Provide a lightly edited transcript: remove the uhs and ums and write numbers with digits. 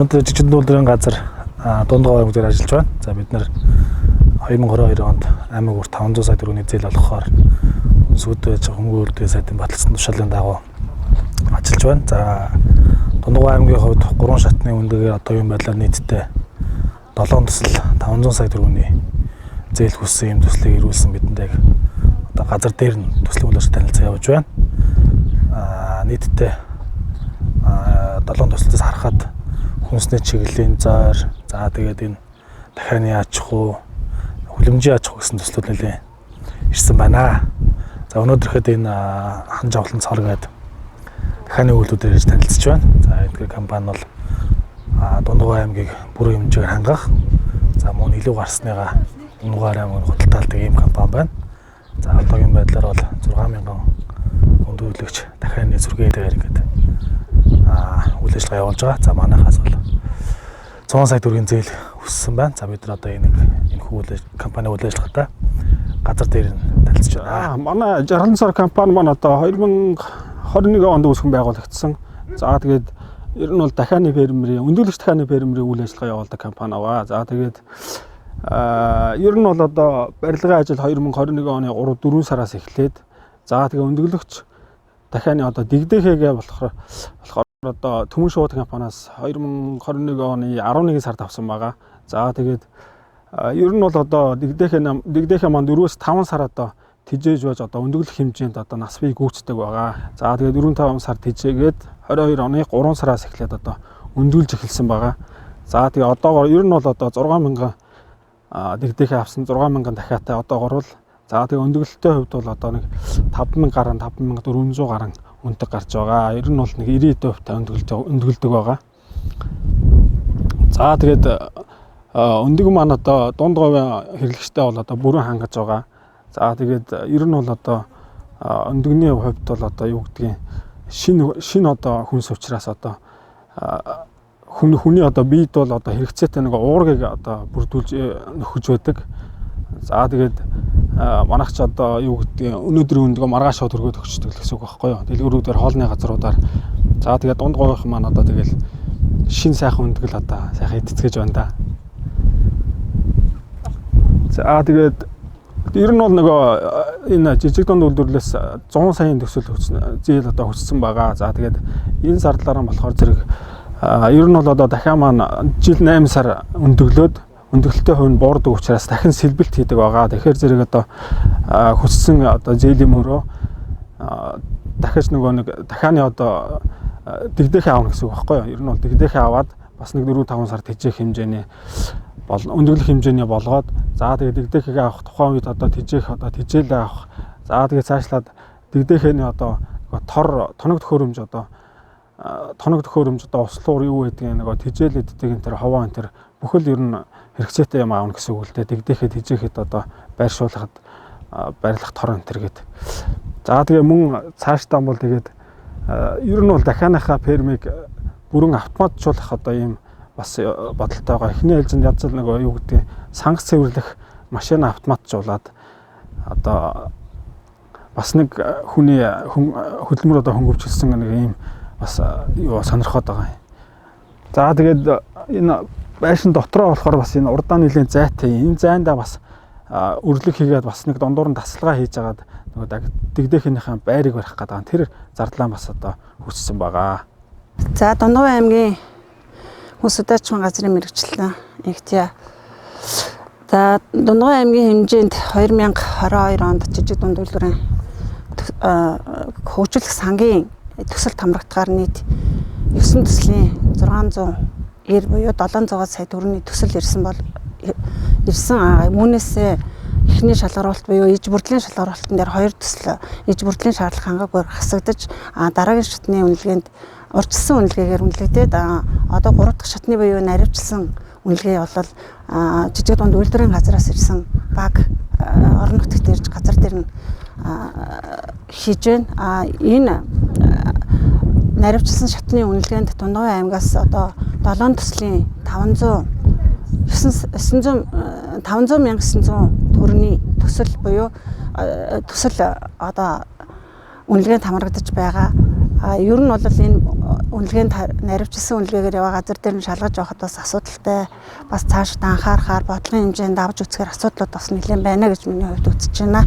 Одоо жижиг дүүлдэрийн газар дундгой аймаг дээр ажиллаж байна. За бид нэр 2022 онд аймаг бүр 500 сая төгрөгийн зээл олгохоор сүдэж хөнгөн үйлдвэрийн сайдын баталсан тушаалын дагуу ажиллаж байна. За дундгой аймгийн хувьд 3 шатны үндэгээр одоогийн байдлаар нийтдээ 7 төсөл 500 сая төгрөгийн зээл хүссэн юм төслийг ирүүлсэн бидэнд одоо газар дээр нь төслийн үйлчлэл танилцаа явуулж байна. Нийтдээ 7 төслөөс харахад хүнсний чиглэлийн зойр, за тэгээд энэ дахианы аж ахуй, хүлэмжийн аж ахуй гэсэн төслүүд нэлээд ирсэн байна. За өнөөдрөөхөд энэ хан жавхлан цор гэдэг дахианы үйлдвэрээр ирж танилцж байна. За эдгээр компани бол дундгой аймгийг бүрэн хэмжээгээр хангах, за мөн илүү гарсныгаа дундгой аймгийн худалдаалдаг ийм компани байна. За одоогийн байдлаар бол 6000 хүндрүүлэгч дахианы зүрхээдээр ингээд үйл ажиллагаа явуулж байгаа. За манайхаас бол 100 сая төгрөгийн зээл хүссэн байна. За бид нар одоо энэ компани үйл ажиллагаатай газар дээр нь танилцж байна. Манай 60 сар компани маань одоо 2021 онд үүсгэн байгуулагдсан. За тэгээд ер нь бол дахианы фермерийн өндөрлөгч дахианы фермерийн үйл ажиллагаа явуулдаг компани аваа. За тэгээд ер нь бол одоо барилгын ажил 2021 оны 3-4 сараас эхлээд за тэгээд өндөрлөгч дахианы одоо дэгдэхээгээ болохоор одоо Төмөн шууд компаниас 2021 оны 11 сард авсан байгаа. За тэгээд ер нь бол одоо дэгдэхээ маань 4-5 сар одоо тижээж байж одоо өндөрлөх хэмжээнд одоо нас бий гүйцэтгэг байгаа. За тэгээд 4-5 сар тижээгээд 22 оны 3 сараас эхлээд одоо өндүүлж эхэлсэн байгаа. За тэгээд одоогоор ер нь бол одоо 6000 дэгдэхээ авсан 6000 дахиатай одоогоор бол за тэгээд өндөрлөлтийн хувьд бол одоо нэг 5000 гаруй 5400 гаруй үнэтэй гарч байгаа. Ер нь бол нэг 90% өндгөлдөг байгаа. За тэгээд өндөг маань одоо дунд говийн хэрэглэгчтэй бол одоо бүрэн хангаж байгаа. За тэгээд ер нь бол одоо өндөгний хувьд бол одоо юу гэдгийг шинэ одоо хүнс учраас одоо хүний одоо биед бол одоо хэрэгцээтэй нэг уургийг одоо бүрдүүлж нөхөж байдаг. За тэгээд манайх ч одоо юу гэдгийг өнөөдрийн өндгөө маргааш шууд өргөд өгчдөг гэсэн үг байхгүй юу. Дэлгүүрүүдээр хоолны газруудаар. За тэгээд дунд говийнх маань одоо тэгэл шин сайхан өндгөл одоо сайхан эцэцгэж байна да. За тэгээд ер нь бол нөгөө энэ жижиг дунд үйлдвэрлэлээс 100 саяын төсөл зээл одоо хүссэн байгаа. За тэгээд энэ зардлаараа болохоор зэрэг ер нь бол одоо дахиад маань жил 8 сар өндөглөлтийн хувь нь буурдаг учраас дахин сэлбэлт хийдэг байгаа. Тэгэхээр зэрэг одоо хүссэн одоо зээлийн мөрөө дахиж нөгөө нэг дахианы одоо дэгдэхээ аавна гэсэн үг байхгүй юу. Ер нь бол дэгдэхээ аваад бас нэг 4-5 сар тижээх хэмжээний өндөглөх хэмжээний болгоод за тэгээд дэгдэхээ авах тухайн үед одоо тижээлээ авах. За тэгээд цаашлаад дэгдэхээний одоо тоног төхөөрөмж одоо услуур юу гэдгийг нөгөө тижээлэддэг энэ төр ховоо энэ төр бүхэл ер нь хэрэгцээтэй юм аавна гэсэн үг л дээ. Дэгдэхэд тижээхэд одоо байршуулахад барилах тор энэ төр гээд. За тэгээ мөн цаашдаа бол тэгээд ер нь бол дахианыхаа фермийг бүрэн автоматжуулах одоо ийм бас бодолтой байгаа. Эхний ээлжинд язал нөгөө юу гэдгийг сангас цэвэрлэх машин автоматжуулаад одоо бас нэг хүний хөдөлмөр одоо хөнгөвчлсөн нэг ийм бас юу сонирхоод байгаа. За тэгээд энэ байшин дотроо болохоор бас энэ урдаа нэлийн зайтай. Энэ зайндаа бас өрлөг хийгээд бас нэг дондуур нь тасалгаа хийж агаад нөгөө дэгдэхийнхээ байрыг барих гэдэг. Тэр зардлаа бас одоо хүссэн байгаа. За Дундгой аймгийн хүнс удаачмын газрын мэргэжил нэгтээ. За Дундгой аймгийн хэмжээнд 2022 онд жижиг дунд үйлдвэрийн хөгжүүлэх сангийн төсөл хамрагдахаар нийт 9 төслийн 690 буюу 700 сая төгрөгийн төсөл ирсэн үүнээс эхний шалгаруулалт буюу иж бүрдлийн шалгаруулалтын дээр 2 төсөл иж бүрдлийн шаардлага хангаагүй хасагдаж дараагийн шатны үнэлгээнд урьдчилсан үнэлгээгээр үнэлэгдээд одоо 3 дахь шатны буюу наривчлсан үнэлгээ бол жижиг дунд үйлдвэрийн газраас ирсэн баг орон нутагт ирж газар дээр нь хийж байна. Энэ наривчлсан шатны үнэлгээнд Дундгой аймгаас одоо 7 төслийн 500 900 төгрөгийн төсөл буюу төсөл одоо үнэлгээнд хамрагдаж байгаа. Ер нь бол энэ үнэлгээнд наривчилсан үнэлгээгээр яваа газар дээр нь шалгаж явахад бас асуудалтай. Бас цаашид анхаарахаар бодлогын хэмжээнд авч үзэхээр асуудлууд бас нэлээд байна гэж миний хувьд үзэж байна.